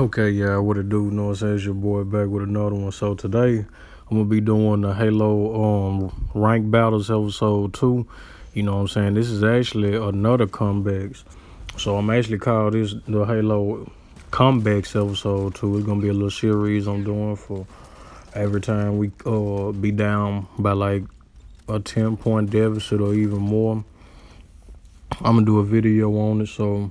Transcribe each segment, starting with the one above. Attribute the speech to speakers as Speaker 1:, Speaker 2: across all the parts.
Speaker 1: Okay, yeah, what it do? You know what I'm saying? It's your boy back with another one. So today I'm gonna be doing the Halo rank battles episode 2. You know what I'm saying? This is actually another comebacks. So I'm actually called this the Halo comebacks episode 2. It's gonna be a little series I'm doing for every time we be down by like a 10-point deficit or even more. I'm gonna do a video on it. So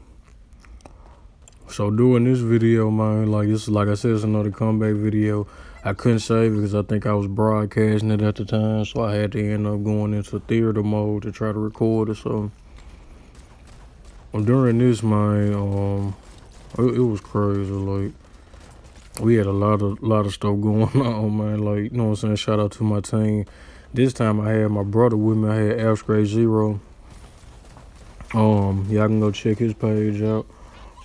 Speaker 1: doing this video, man, like this, like I said, it's another comeback video. I couldn't save it because I think I was broadcasting it at the time, so I had to end up going into theater mode to try to record it. So during this, man, it was crazy. Like we had a lot of stuff going on, man. Like, you know what I'm saying? Shout out to my team. This time I had my brother with me. I had Abstract Zero. Y'all can go check his page out.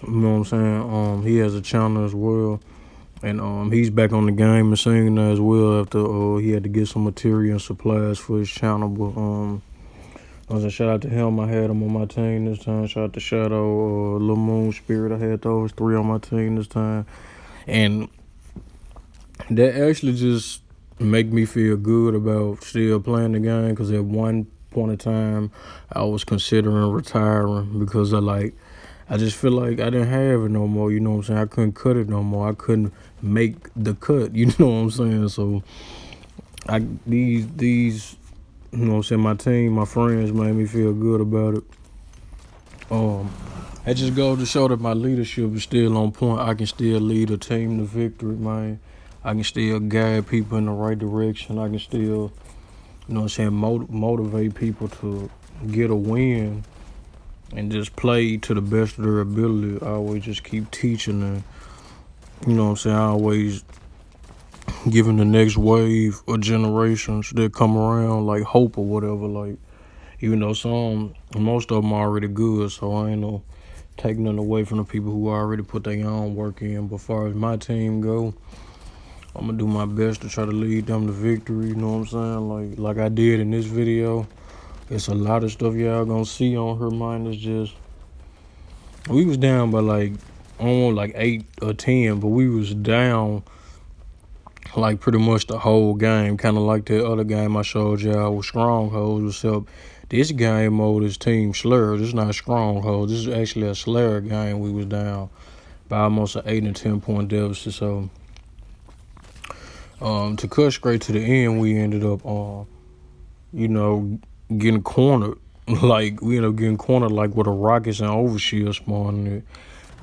Speaker 1: You know what I'm saying? He has a channel as well. And he's back on the game and singing as well after he had to get some material and supplies for his channel. But I was a shout out to him. I had him on my team this time. Shout out to Shadow, Lil Moon, Spirit. I had those three on my team this time. And that actually just make me feel good about still playing the game, because at one point in time I was considering retiring because I just feel like I didn't have it no more, you know what I'm saying? I couldn't cut it no more. I couldn't make the cut, you know what I'm saying? So these you know what I'm saying, my team, my friends made me feel good about it. It just goes to show that my leadership is still on point. I can still lead a team to victory, man. I can still guide people in the right direction. I can still, you know what I'm saying, motivate people to get a win and just play to the best of their ability. I always just keep teaching and, you know what I'm saying, I always giving the next wave of generations that come around like hope or whatever. Like, even though most of them are already good, so I ain't no taking nothing away from the people who already put their own work in. But as far as my team go, I'm gonna do my best to try to lead them to victory, you know what I'm saying? Like I did in this video. It's a lot of stuff y'all gonna see on her mind. It's just, we was down by like, I don't know, like 8 or 10, but we was down like pretty much the whole game. Kind of like that other game I showed y'all with Strongholds, except this game mode is Team Slayer. This is not Strongholds. This is actually a Slayer game. We was down by almost an 8 and 10 point deficit. So to cut straight to the end, we ended up you know, getting cornered. Like, we ended up getting cornered like with a rockets and overshield spawning it.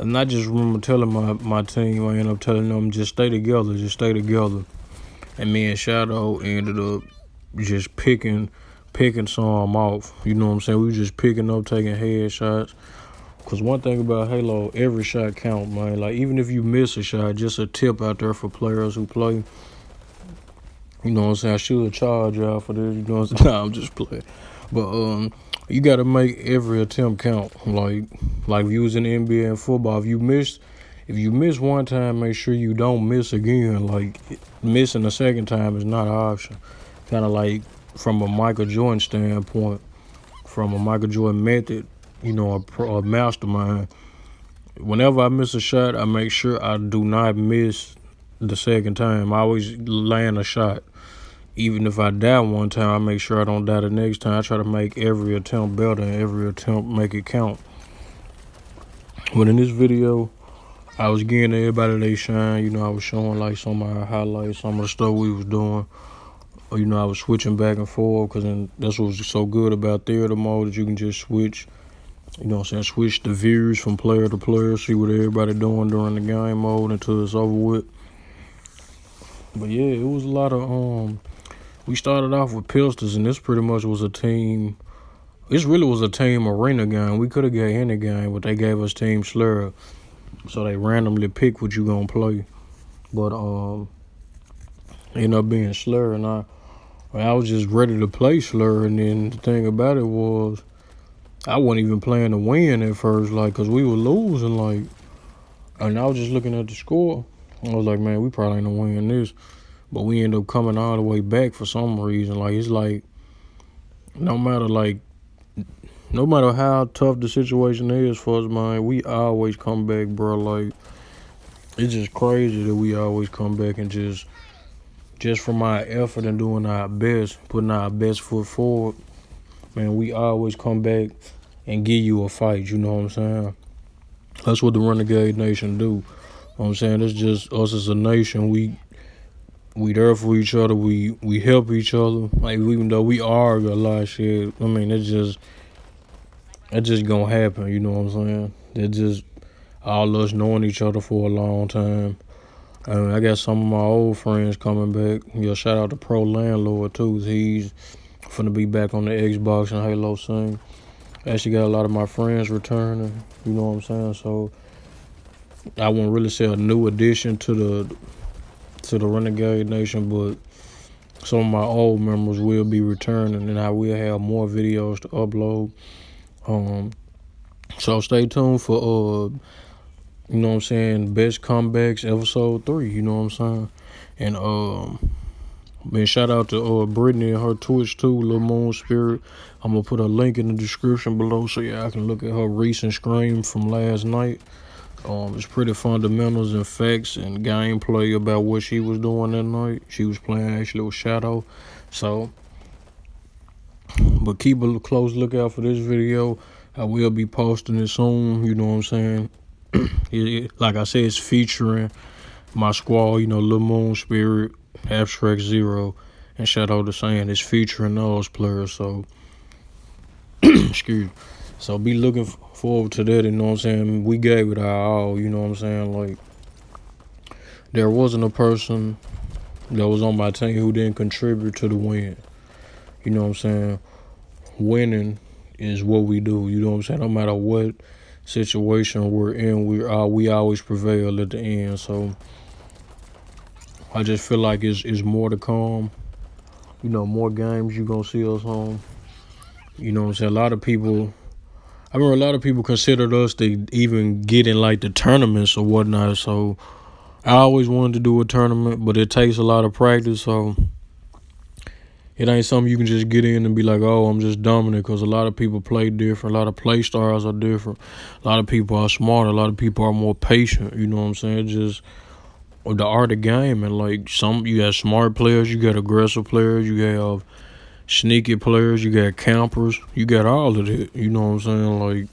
Speaker 1: And I just remember telling my team, I ended up telling them, just stay together, just stay together. And me and Shadow ended up just picking some off. You know what I'm saying? We were just picking up, taking headshots. Because one thing about Halo, every shot count, man. Like, even if you miss a shot, just a tip out there for players who play. You know what I'm saying? I should charge y'all for this. You know what I'm saying? Nah, I'm just playing. But you got to make every attempt count. Like if you was in the NBA and football, if you miss one time, make sure you don't miss again. Like, missing a second time is not an option. Kind of like from a Michael Jordan standpoint, from a Michael Jordan method, you know, a mastermind. Whenever I miss a shot, I make sure I do not miss the second time. I always land a shot. Even if I die one time, I make sure I don't die the next time. I try to make every attempt better and every attempt make it count. But in this video, I was getting everybody they shine. You know, I was showing like some of our highlights, some of the stuff we was doing. Or, you know, I was switching back and forth, because that's what was so good about theater mode, that you can just switch, you know what I'm saying, switch the views from player to player, see what everybody doing during the game mode until it's over with. But yeah, it was a lot of we started off with pistols, and this pretty much was a team. This really was a team arena game. We could have got any game, but they gave us Team Slayer, so they randomly pick what you gonna play. But ended up being Slayer, and I was just ready to play Slayer. And then the thing about it was, I wasn't even playing to win at first, like, cause we were losing, like, and I was just looking at the score. I was like, man, we probably ain't gonna win this. But we end up coming all the way back for some reason. Like, it's like, no matter how tough the situation is for us, man, we always come back, bro. Like, it's just crazy that we always come back and just from our effort and doing our best, putting our best foot forward, man, we always come back and give you a fight, you know what I'm saying? That's what the Renegade Nation do. You know what I'm saying? It's just us as a nation. We there for each other. We help each other. Like, even though we argue a lot of shit, I mean, it's just gonna happen, you know what I'm saying? It's just all us knowing each other for a long time. I got some of my old friends coming back. Yeah, shout out to Pro Landlord too. He's finna be back on the Xbox and Halo scene. Actually got a lot of my friends returning, you know what I'm saying? So I wouldn't really say a new addition to the Renegade Nation, but some of my old members will be returning, and I will have more videos to upload. So stay tuned for you know what I'm saying, BestComeBacks Episode 3, you know what I'm saying? And man, shout out to Brittany and her Twitch too, Lil Moon Spirit. I'm gonna put a link in the description below so y'all can look at her recent stream from last night. It's pretty fundamentals and facts and gameplay about what she was doing that night. She was playing actually with Shadow. So, but keep a close lookout for this video. I will be posting it soon, you know what I'm saying? Like I said, it's featuring my squad, you know, Lil Moon Spirit, Abstract Zero, and Shadow the Sand. It's featuring those players, so excuse me. So be looking forward to that, you know what I'm saying? We gave it our all, you know what I'm saying? Like, there wasn't a person that was on my team who didn't contribute to the win. You know what I'm saying? Winning is what we do, you know what I'm saying? No matter what situation we're in, we always prevail at the end. So I just feel like it's more to come. You know, more games you gonna see us on. You know what I'm saying? I remember a lot of people considered us to even get in like the tournaments or whatnot. So I always wanted to do a tournament, but it takes a lot of practice. So it ain't something you can just get in and be like, oh, I'm just dominant, because a lot of people play different. A lot of play styles are different. A lot of people are smarter. A lot of people are more patient. You know what I'm saying? It's just the art of game. And like, you got smart players, you got aggressive players, you have sneaky players, you got campers, you got all of it. You know what I'm saying? Like,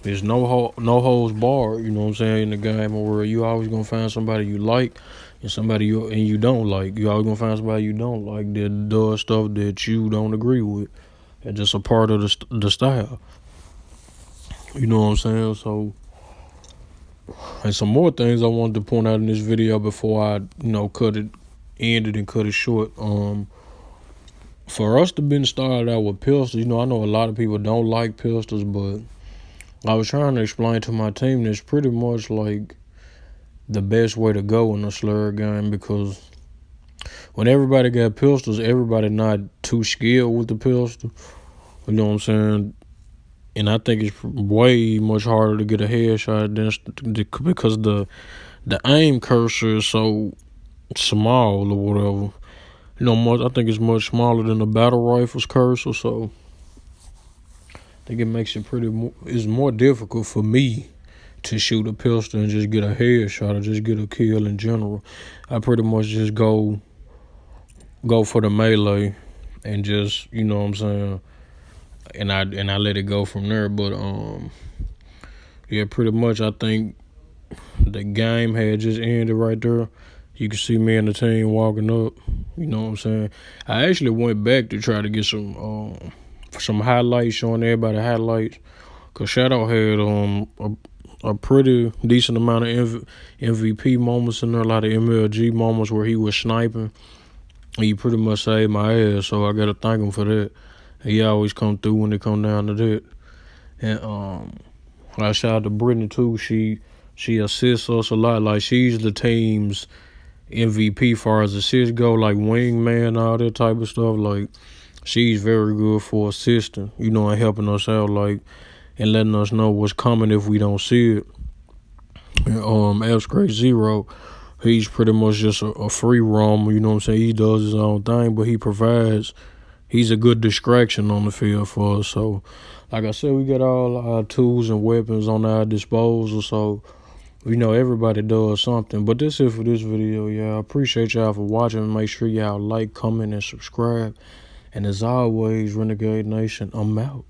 Speaker 1: there's no holds barred. You know what I'm saying? In the game where you always gonna find somebody you like and somebody you don't like. You always gonna find somebody you don't like that does stuff that you don't agree with. It's just a part of the style. You know what I'm saying? So, and some more things I wanted to point out in this video before I, end it and cut it short. For us to been started out with pistols, I know a lot of people don't like pistols, but I was trying to explain to my team that's pretty much like the best way to go in a slur game, because when everybody got pistols, everybody not too skilled with the pistol. You know what I'm saying? And I think it's way much harder to get a headshot because the aim cursor is so small or whatever. I think it's much smaller than the battle rifle's cursor, so I think it makes it it's more difficult for me to shoot a pistol and just get a headshot or just get a kill in general. I pretty much just go for the melee and just, you know what I'm saying, and I let it go from there. But yeah, pretty much I think the game had just ended right there. You can see me and the team walking up. You know what I'm saying? I actually went back to try to get some highlights, showing everybody highlights, because Shadow had a pretty decent amount of MVP moments in there, a lot of MLG moments where he was sniping. He pretty much saved my ass, so I gotta thank him for that. He always come through when it come down to that. And I shout out to Brittany too. She assists us a lot. Like, she's the team's MVP far as assists go, like wingman, all that type of stuff. Like, she's very good for assisting, and helping us out, like, and letting us know what's coming if we don't see it. And Abstract Zero, he's pretty much just a free roamer, you know what I'm saying? He does his own thing, but he's a good distraction on the field for us. So, like I said, we got all our tools and weapons on our disposal, so You know, everybody does something. But that's it for this video, y'all. I appreciate y'all for watching. Make sure y'all like, comment, and subscribe. And as always, Renegade Nation, I'm out.